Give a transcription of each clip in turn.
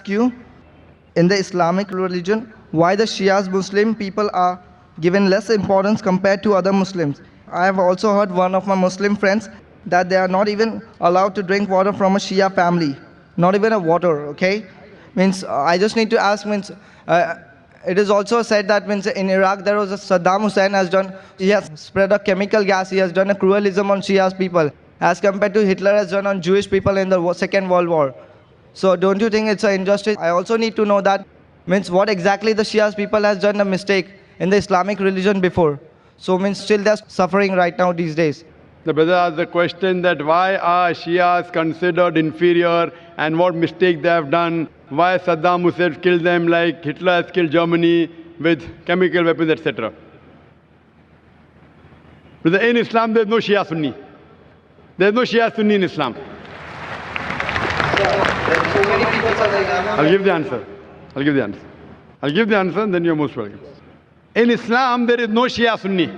you, in the Islamic religion, why the Shias Muslim people are given less importance compared to other Muslims. I have also heard one of my Muslim friends that they are not even allowed to drink water from a Shia family, not even a water, okay? Means I just need to ask, it is also said that in Iraq there was a Saddam Hussein has done, he has spread a chemical gas, he has done a cruelism on Shia's people, as compared to Hitler has done on Jewish people in the Second World War. So don't you think it's an injustice? I also need to know that what exactly the Shia's people has done a mistake in the Islamic religion before. So still they're suffering right now these days. The brother asked the question that why are Shias considered inferior and what mistake they have done, why Saddam Hussein killed them like Hitler has killed Germany with chemical weapons, etc. Brother, in Islam there is no Shia Sunni. There is no Shia Sunni in Islam. I'll give the answer. I'll give the answer and then you're most welcome. In Islam there is no Shia Sunni.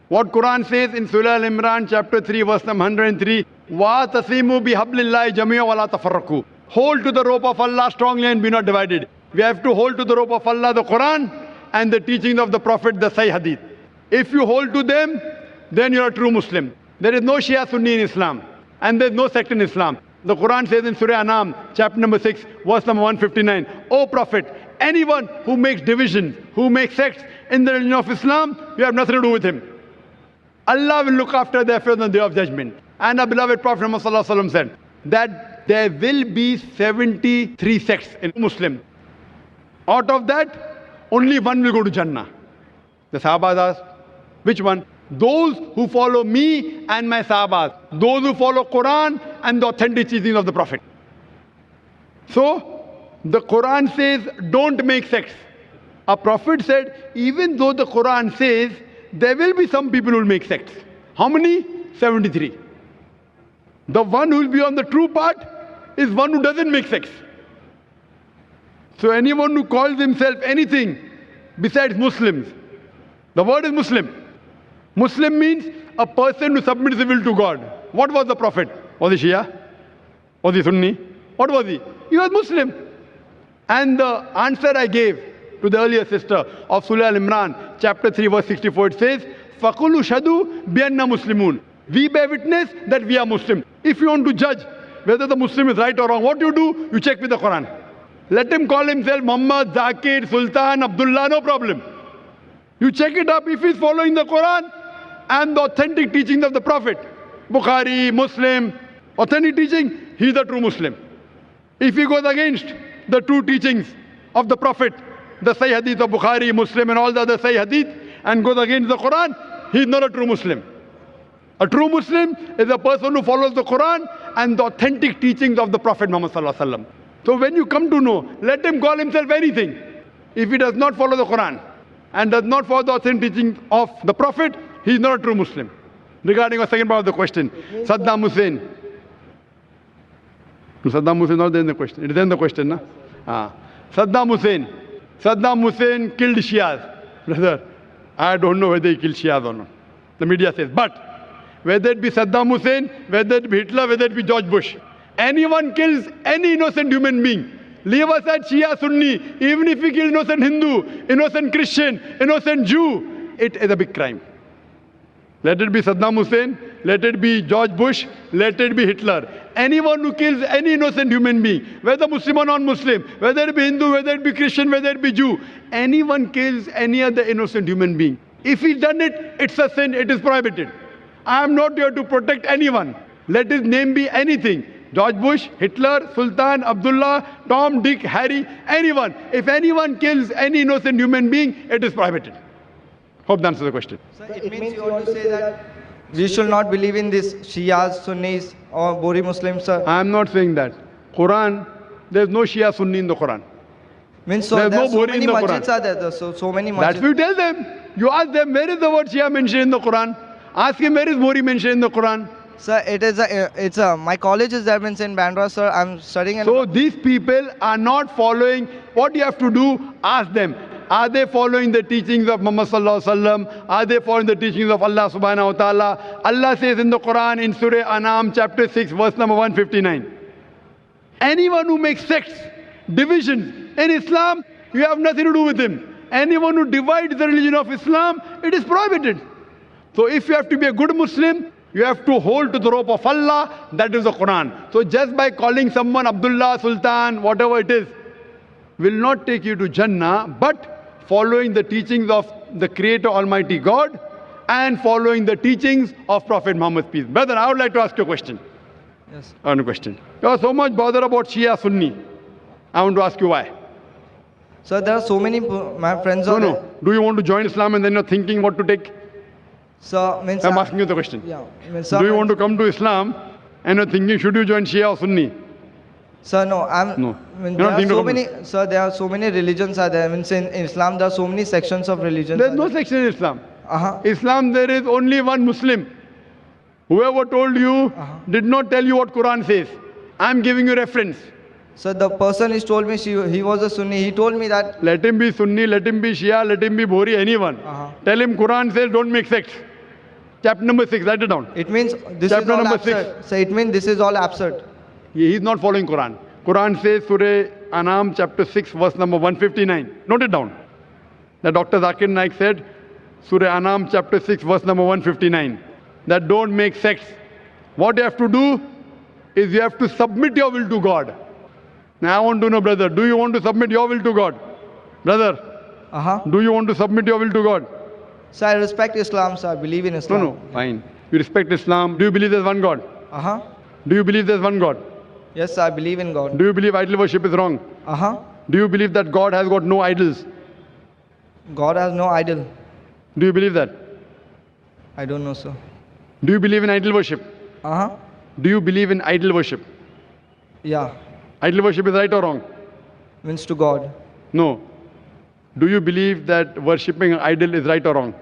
What Quran says in Surah Al-Imran chapter 3 verse number 103, وَاتَصِمُوا بِحَبْلِ اللَّهِ جَمِيعًا وَلَا تَفَرَّقُوا. Hold to the rope of Allah strongly and be not divided. We have to hold to the rope of Allah, the Quran, and the teachings of the Prophet, the Sahih Hadith. If you hold to them, then you're a true Muslim. There is no Shia Sunni in Islam, and there's no sect in Islam. The Quran says in Surah Anam, chapter number 6, verse number 159, O Prophet, anyone who makes divisions, who makes sects in the religion of Islam, you have nothing to do with him. Allah will look after their affairs on the day of judgment. And our beloved Prophet Muhammad said that there will be 73 sects in Muslim. Out of that, only one will go to Jannah. The Sahabas asked, which one? Those who follow me and my Sahabas. Those who follow Quran and the authentic teachings of the Prophet. So, the Quran says, don't make sects. Our Prophet said, even though the Quran says, there will be some people who will make sects. How many? 73. The one who will be on the true path is one who doesn't make sects. So anyone who calls himself anything besides Muslims, the word is Muslim. Muslim means a person who submits his will to God. What was the Prophet? Was he Shia? Was he Sunni? What was he? He was Muslim. And the answer I gave to the earlier sister of Surah Al-Imran, chapter 3, verse 64, it says, فَقُلُوا شَهَدُوا بِأَنَّا مُسْلِمُونَ. We bear witness that we are Muslim. If you want to judge whether the Muslim is right or wrong, what you do? You check with the Quran. Let him call himself Muhammad, Zakir, Sultan, Abdullah, no problem. You check it up if he's following the Quran and the authentic teachings of the Prophet. Bukhari, Muslim, authentic teaching, he's a true Muslim. If he goes against the true teachings of the Prophet, the Sahih Hadith of Bukhari, Muslim and all the other Sahih Hadith, and goes against the Quran, he's not a true Muslim. A true Muslim is a person who follows the Quran and the authentic teachings of the Prophet Muhammad Sallallahu Alaihi Wasallam. So when you come to know, let him call himself anything. If he does not follow the Quran and does not follow the authentic teaching of the Prophet, he is not a true Muslim. Regarding the second part of the question, Saddam Hussein. Saddam Hussein is not there in the question. It is in the question, na? Saddam Hussein killed Shias. Brother, I don't know whether he killed Shias or not. The media says. But whether it be Saddam Hussein, whether it be Hitler, whether it be George Bush, anyone kills any innocent human being, leave aside Shia, Sunni, even if he kills innocent Hindu, innocent Christian, innocent Jew, it is a big crime. Let it be Saddam Hussein, let it be George Bush, let it be Hitler. Anyone who kills any innocent human being, whether Muslim or non-Muslim, whether it be Hindu, whether it be Christian, whether it be Jew, anyone kills any other innocent human being. If he's done it, it's a sin, it is prohibited. I am not here to protect anyone. Let his name be anything. George Bush, Hitler, Sultan, Abdullah, Tom, Dick, Harry, anyone. If anyone kills any innocent human being, it is prohibited. Hope that answers the question. So it means you want to say that we should not believe in this Shias, Sunnis or Bori Muslims, sir? I am not saying that. Quran, there is no Shia Sunni in the Quran. Means so there is no so Bori many in the masjids Quran. are there, so many masjids. That's what you tell them. You ask them, where is the word Shia mentioned in the Quran? Ask him, where is Bori mentioned in the Quran? Sir, my college is there, means in Bandra, sir. I'm studying. So these people are not following. What you have to do, ask them. Are they following the teachings of Muhammad Sallallahu Alaihi Wasallam? Are they following the teachings of Allah Subhanahu Wa Ta'ala? Allah says in the Quran, in Surah Anam, chapter 6, verse number 159. Anyone who makes sects divisions. In Islam, you have nothing to do with him. Anyone who divides the religion of Islam, it is prohibited. So if you have to be a good Muslim, you have to hold to the rope of Allah, that is the Quran. So just by calling someone Abdullah, Sultan, whatever it is, will not take you to Jannah, but following the teachings of the Creator Almighty God and following the teachings of Prophet Muhammad, peace. Brother, I would like to ask you a question. Yes. One question. You are so much bothered about Shia, Sunni. I want to ask you why. So there are so many, my friends No, are... no. Do you want to join Islam and then you're thinking what to take? So, means... I'm asking you the question. Yeah. Means, Do you want to come to Islam and you're thinking, should you join Shia or Sunni? Sir, no, I'm... No. Means You're there not are thinking so of many... Sir, there are so many religions are there. Means in Islam, there are so many sections of religions. There's no section in Islam. Uh-huh. Islam, there is only one Muslim. Whoever told you did not tell you what Quran says. I'm giving you reference. So the person who told me he was a Sunni, he told me that... Let him be Sunni, let him be Shia, let him be Bhori, anyone. Tell him Quran says don't make sects. Chapter number 6, write it down. It means this Chapter is all number absurd. 6. So it means this is all absurd. He is not following Quran. Quran says Surah Anam chapter 6 verse number 159. Note it down. The Dr. Zakir Naik said, Surah Anam chapter 6 verse number 159. That don't make sects. What you have to do is you have to submit your will to God. Now I want to know, brother, do you want to submit your will to God? Brother, do you want to submit your will to God? So I respect Islam, sir. I believe in Islam. No, fine. You respect Islam. Do you believe there's one God? Do you believe there's one God? Yes, sir, I believe in God. Do you believe idol worship is wrong? Do you believe that God has got no idols? God has no idol. Do you believe that? I don't know, sir. Do you believe in idol worship? Do you believe in idol worship? Yeah. Idol worship is right or wrong? Means to God. No. Do you believe that worshipping an idol is right or wrong?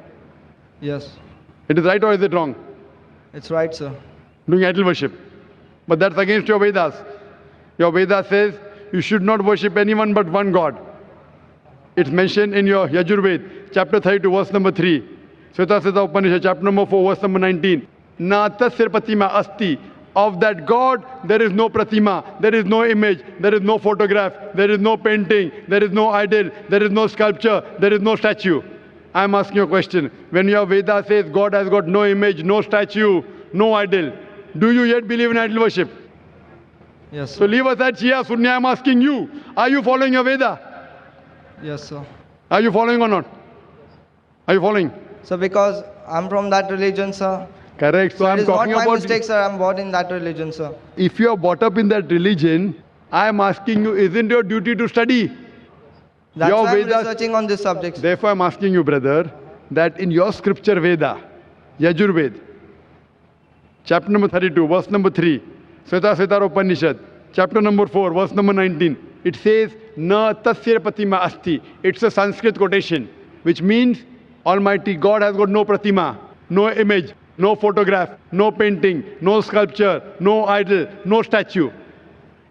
Yes. It is right or is it wrong? It's right, sir. Doing idol worship. But that's against your Vedas. Your Vedas says you should not worship anyone but one God. It's mentioned in your Yajurved, chapter 32, verse number 3. Sveta Upanishad, chapter number 4, verse number 19. Na tasir pratima asti. Of that God, there is no pratima, there is no image, there is no photograph, there is no painting, there is no idol, there is no sculpture, there is no statue. I am asking you a question. When your Veda says God has got no image, no statue, no idol, do you yet believe in idol worship? Yes, sir. So leave aside Shia, Sunni, I am asking you, are you following your Veda? Yes, sir. Are you following or not? Are you following? So because I'm from that religion, sir. Correct. So It I'm is not talking my about, mistake, sir. I'm born in that religion, sir. if you are brought up in that religion, I am asking you, isn't your duty to study? That's Your why I'm Vedas- researching on this subject. Therefore, I'm asking you, brother, that in your scripture Veda, Yajurved, chapter number 32, verse number 3, Sveta Upanishad, chapter number 4, verse number 19, it says, Na tasya pratima asti. It's a Sanskrit quotation, which means Almighty God has got no pratima, no image, no photograph, no painting, no sculpture, no idol, no statue.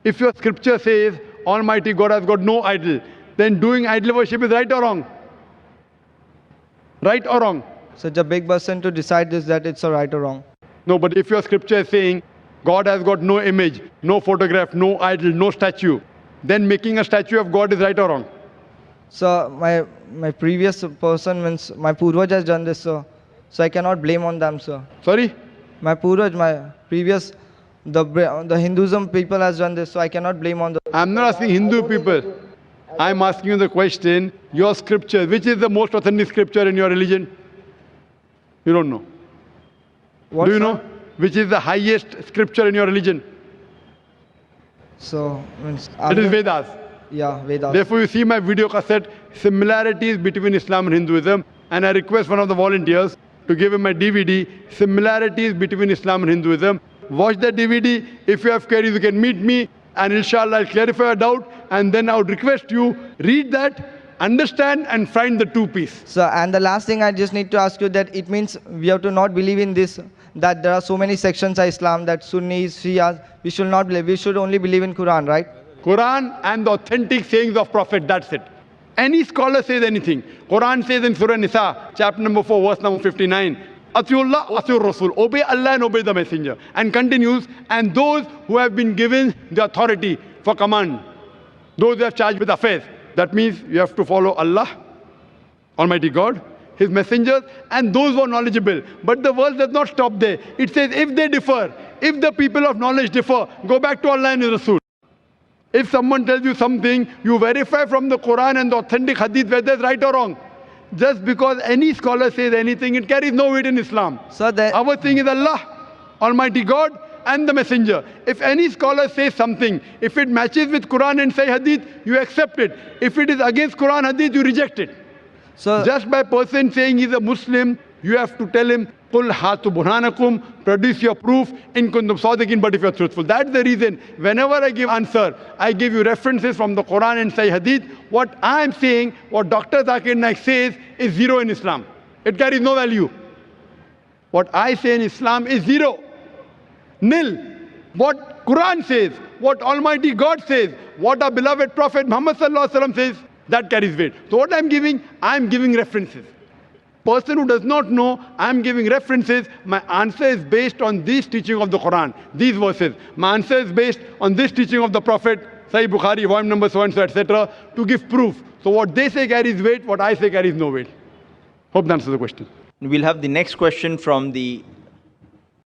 If your scripture says Almighty God has got no idol, then doing idol worship is right or wrong? Right or wrong? Such a big person to decide this, that it's a right or wrong. No, but if your scripture is saying God has got no image, no photograph, no idol, no statue, then making a statue of God is right or wrong? So my previous person means my Purvaj has done this, sir. So I cannot blame on them, sir. Sorry? My Purvaj, my previous, the Hinduism people has done this, so I cannot blame on the... I'm not asking Hindu people. I'm asking you the question, your scripture, which is the most authentic scripture in your religion? You don't know. What, Do you sir? know which is the highest scripture in your religion? So, means... It is Vedas. Yeah, Vedas. Therefore, you see my video cassette, similarities between Islam and Hinduism, and I request one of the volunteers to give him my DVD, similarities between Islam and Hinduism. Watch that DVD. If you have queries, you can meet me, and inshallah, I'll clarify your doubt, and then I would request you, read that, understand, and find the two-piece. So, and the last thing I just need to ask you that it means we have to not believe in this, that there are so many sections of Islam, that Sunnis, Shias, we should not believe. We should only believe in Quran, right? Quran and the authentic sayings of Prophet, that's it. Any scholar says anything. Quran says in Surah Nisa, chapter number 4, verse number 59, Atiullah, Atiur Rasul, obey Allah and obey the Messenger. And continues, and those who have been given the authority for command. Those who have charged with affairs. That means you have to follow Allah, Almighty God, His messengers, and those who are knowledgeable. But the verse does not stop there. It says if they differ, if the people of knowledge differ, go back to Allah and His Rasul. If someone tells you something, you verify from the Quran and the authentic hadith whether it's right or wrong. Just because any scholar says anything, it carries no weight in Islam. So that Our thing is Allah, Almighty God, and the Messenger. If any scholar says something, if it matches with Quran and Sahih Hadith, you accept it. If it is against Quran Hadith, you reject it. so Just by person saying he's a Muslim, you have to tell him, "Qul hatu burhanakum," produce your proof in kuntum sadiqin, but if you're truthful. That's the reason whenever I give answer, I give you references from the Quran and Sahih Hadith. What I'm saying, what Dr. Zakir Naik says is zero in Islam. It carries no value. What I say in Islam is zero. Nil. What Quran says, what Almighty God says, what our beloved Prophet Muhammad sallallahu alaihi wasallam says, that carries weight. So what I'm giving references. Person who does not know, I'm giving references. My answer is based on this teaching of the Quran, these verses. My answer is based on this teaching of the Prophet, Sahih Bukhari, volume number so and so, etc., to give proof. So what they say carries weight, what I say carries no weight. Hope that answers the question. We'll have the next question from the